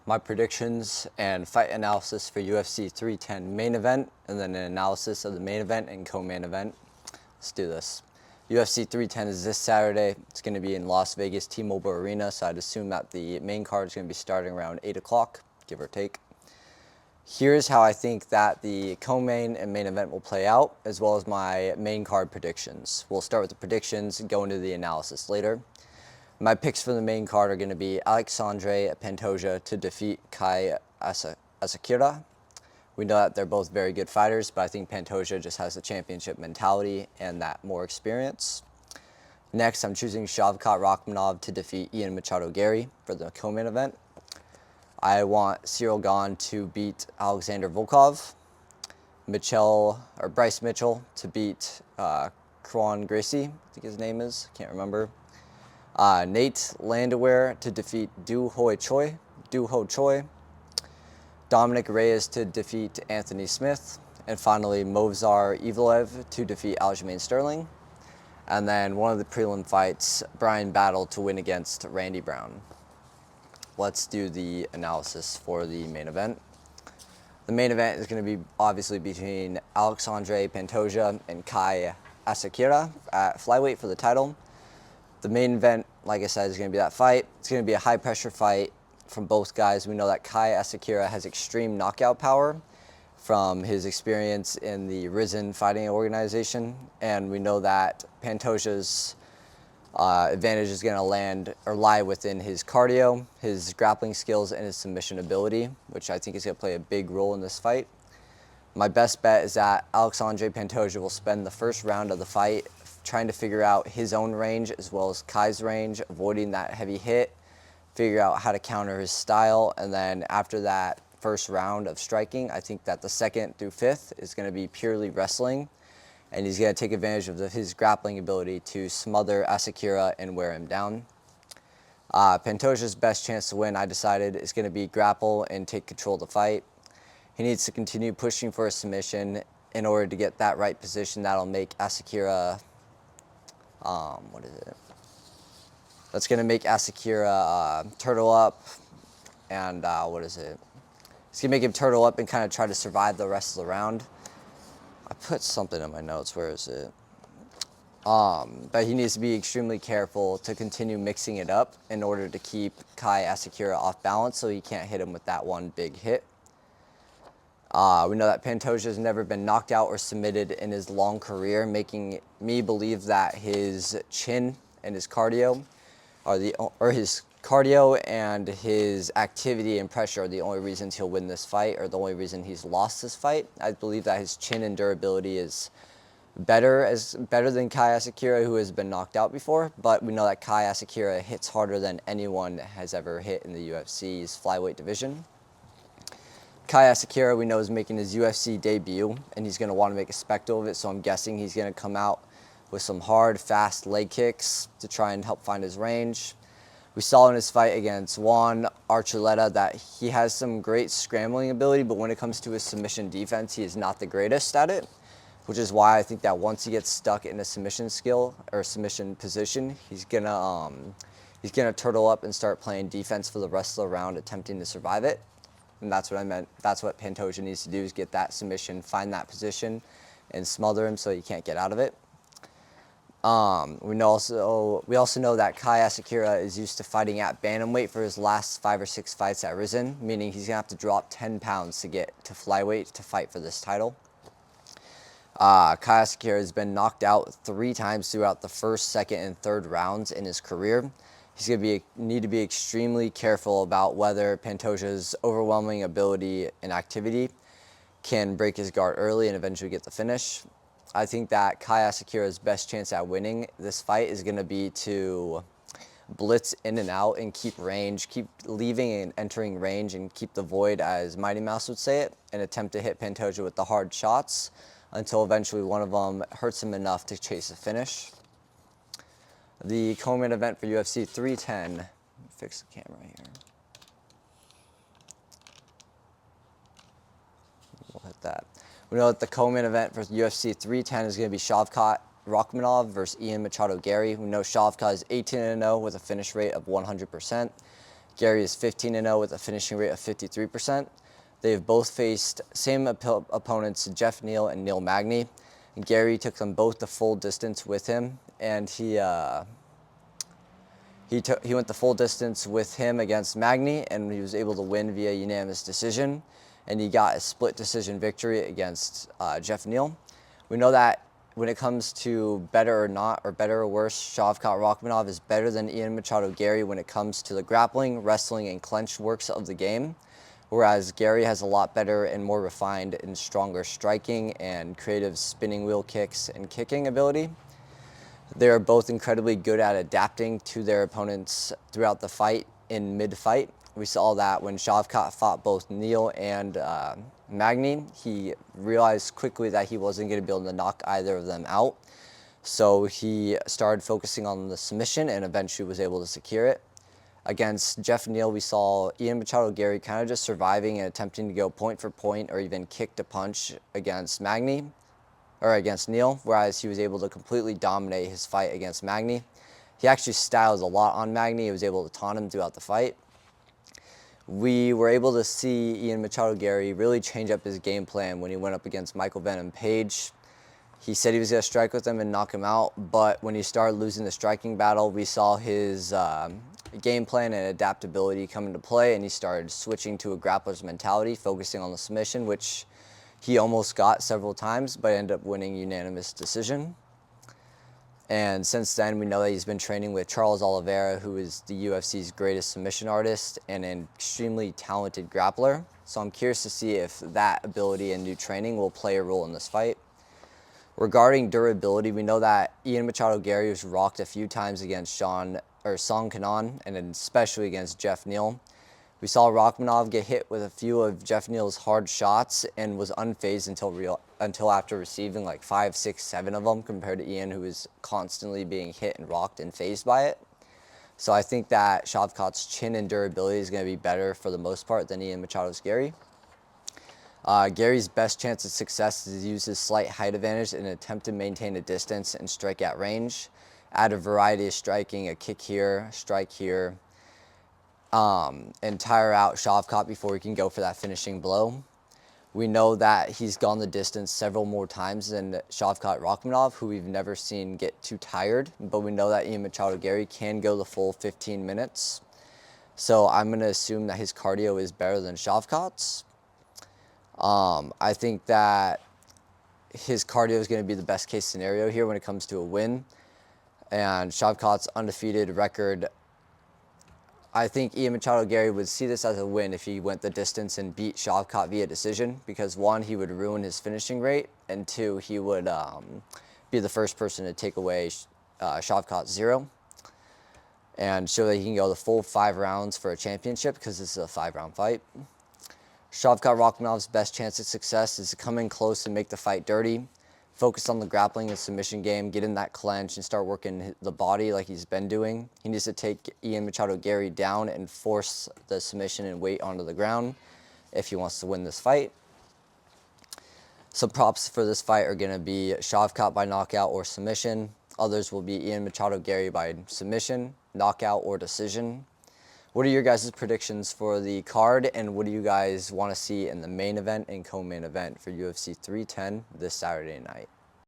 my predictions and fight analysis for UFC 310 main event, and then an analysis of the main event and co-main event. Let's do this. UFC 310 is this Saturday. It's going to be in Las Vegas T-Mobile Arena, so I'd assume that the main card is going to be starting around 8 o'clock, give or take. Here's how I think that the co-main and main event will play out, as well as my main card predictions. We'll start with the predictions and go into the analysis later. My picks for the main card are going to be Alexandre Pantoja to defeat Kai Asakura. We know that they're both very good fighters, but I think Pantoja just has the championship mentality and that more experience. Next, I'm choosing Shavkat Rakhmonov to defeat Ian Machado Gary for the co-main event. I want Cyril Gane to beat Alexander Volkov. Bryce Mitchell to beat Kron Gracie, I think his name is, can't remember. Nate Landwehr to defeat Do Ho Choi. Dominic Reyes to defeat Anthony Smith. And finally, Movsar Evloev to defeat Aljamain Sterling. And then one of the prelim fights, Brian Battle to win against Randy Brown. Let's do the analysis for the main event. The main event is going to be obviously between Alexandre Pantoja and Kai Asakura at flyweight for the title. The main event, like I said, is going to be that fight. It's going to be a high-pressure fight from both guys. We know that Kai Asakura has extreme knockout power from his experience in the Risen fighting organization, and we know that Pantoja's advantage is going to lie within his cardio, his grappling skills, and his submission ability, which I think is going to play a big role in this fight. My best bet is that Alexandre Pantoja will spend the first round of the fight trying to figure out his own range as well as Kai's range, avoiding that heavy hit, figure out how to counter his style, and then after that first round of striking, I think that the second through fifth is going to be purely wrestling, and he's going to take advantage of his grappling ability to smother Asakura and wear him down. Pantoja's best chance to win, I decided, is going to be grapple and take control of the fight. He needs to continue pushing for a submission in order to get that right position that'll make Asakura That's going to make Asakura turtle up, and It's going to make him turtle up and kind of try to survive the rest of the round. I put something in my notes. Where is it? But he needs to be extremely careful to continue mixing it up in order to keep Kai Asakura off balance so he can't hit him with that one big hit. We know that Pantoja has never been knocked out or submitted in his long career, making me believe that his chin and his cardio and his activity and pressure are the only reasons he'll win this fight, or the only reason he's lost this fight. I believe that his chin and durability is better than Kai Asakura, who has been knocked out before, but we know that Kai Asakura hits harder than anyone has ever hit in the UFC's flyweight division. Kai Asakura, we know, is making his UFC debut, and he's going to want to make a spectacle of it, so I'm guessing he's going to come out with some hard, fast leg kicks to try and help find his range. We saw in his fight against Juan Archuleta that he has some great scrambling ability, but when it comes to his submission defense, he is not the greatest at it, which is why I think that once he gets stuck in a submission skill or submission position, he's gonna turtle up and start playing defense for the rest of the round, attempting to survive it. And that's what I meant. That's what Pantoja needs to do, is get that submission, find that position, and smother him so he can't get out of it. We also know that Kai Asakura is used to fighting at bantamweight for his last 5 or 6 fights at Risen, meaning he's gonna have to drop 10 pounds to get to flyweight to fight for this title. Kai Asakura has been knocked out 3 times throughout the first, second, and third rounds in his career. He's going to need to be extremely careful about whether Pantoja's overwhelming ability and activity can break his guard early and eventually get the finish. I think that Kai Asakura's best chance at winning this fight is going to be to blitz in and out and keep range, keep leaving and entering range, and keep the void, as Mighty Mouse would say it, and attempt to hit Pantoja with the hard shots until eventually one of them hurts him enough to chase a finish. The co-main event for UFC 310, let me fix the camera here. We'll hit that. We know that the co-main event for UFC 310 is going to be Shavkat Rakhmonov versus Ian Machado Gary. We know Shavkat is 18-0 with a finish rate of 100%. Gary is 15-0 with a finishing rate of 53%. They've both faced same opponents, Jeff Neal and Neil Magny. Gary took them both the full distance with him, and he went the full distance with him against Magny, and he was able to win via unanimous decision, and he got a split decision victory against Jeff Neal. We know that when it comes to better or not, or better or worse, Shavkat Rakhmonov is better than Ian Machado Gary when it comes to the grappling, wrestling, and clinch works of the game, whereas Gary has a lot better and more refined and stronger striking and creative spinning wheel kicks and kicking ability. They are both incredibly good at adapting to their opponents throughout the fight in mid-fight. We saw that when Shavkat fought both Neal and Magny, he realized quickly that he wasn't going to be able to knock either of them out. So he started focusing on the submission and eventually was able to secure it. Against Jeff Neal, we saw Ian Machado Gary kind of just surviving and attempting to go point for point or even kick to punch against Magny, or against Neal, whereas he was able to completely dominate his fight against Magny. He actually styles a lot on Magny. He was able to taunt him throughout the fight. We were able to see Ian Machado Gary really change up his game plan when he went up against Michael Venom Page. He said he was going to strike with him and knock him out, but when he started losing the striking battle, we saw his game plan and adaptability come into play, and he started switching to a grappler's mentality, focusing on the submission, which he almost got several times, but ended up winning unanimous decision. And since then, we know that he's been training with Charles Oliveira, who is the UFC's greatest submission artist and an extremely talented grappler. So I'm curious to see if that ability and new training will play a role in this fight. Regarding durability, we know that Ian Machado Gary was rocked a few times against Song Kanan, and especially against Jeff Neal. We saw Rakhmonov get hit with a few of Jeff Neal's hard shots and was unfazed until after receiving like 5, 6, 7 of them, compared to Ian, who was constantly being hit and rocked and fazed by it. So I think that Shavkat's chin and durability is going to be better for the most part than Ian Machado's Gary. Gary's best chance of success is to use his slight height advantage in an attempt to maintain a distance and strike at range. Add a variety of striking, a kick here, strike here, and tire out Shavkat before he can go for that finishing blow. We know that he's gone the distance several more times than Shavkat Rakhmonov, who we've never seen get too tired, but we know that Ian Machado Gary can go the full 15 minutes. So I'm going to assume that his cardio is better than Shavkat's. I think that his cardio is going to be the best case scenario here when it comes to a win. And Shavkat's undefeated record, I think Ian Machado Gary would see this as a win if he went the distance and beat Shavkat via decision, because 1, he would ruin his finishing rate, and 2, he would be the first person to take away Shavkat's 0 and show that he can go the full 5 rounds for a championship, because this is a 5-round fight. Shavkat Rakhmonov's best chance of success is to come in close and make the fight dirty, focus on the grappling and submission game, get in that clench, and start working the body like he's been doing. He needs to take Ian Machado Gary down and force the submission and weight onto the ground if he wants to win this fight. Some props for this fight are going to be Shavkat by knockout or submission. Others will be Ian Machado Gary by submission, knockout, or decision. What are your guys' predictions for the card, and what do you guys want to see in the main event and co-main event for UFC 310 this Saturday night?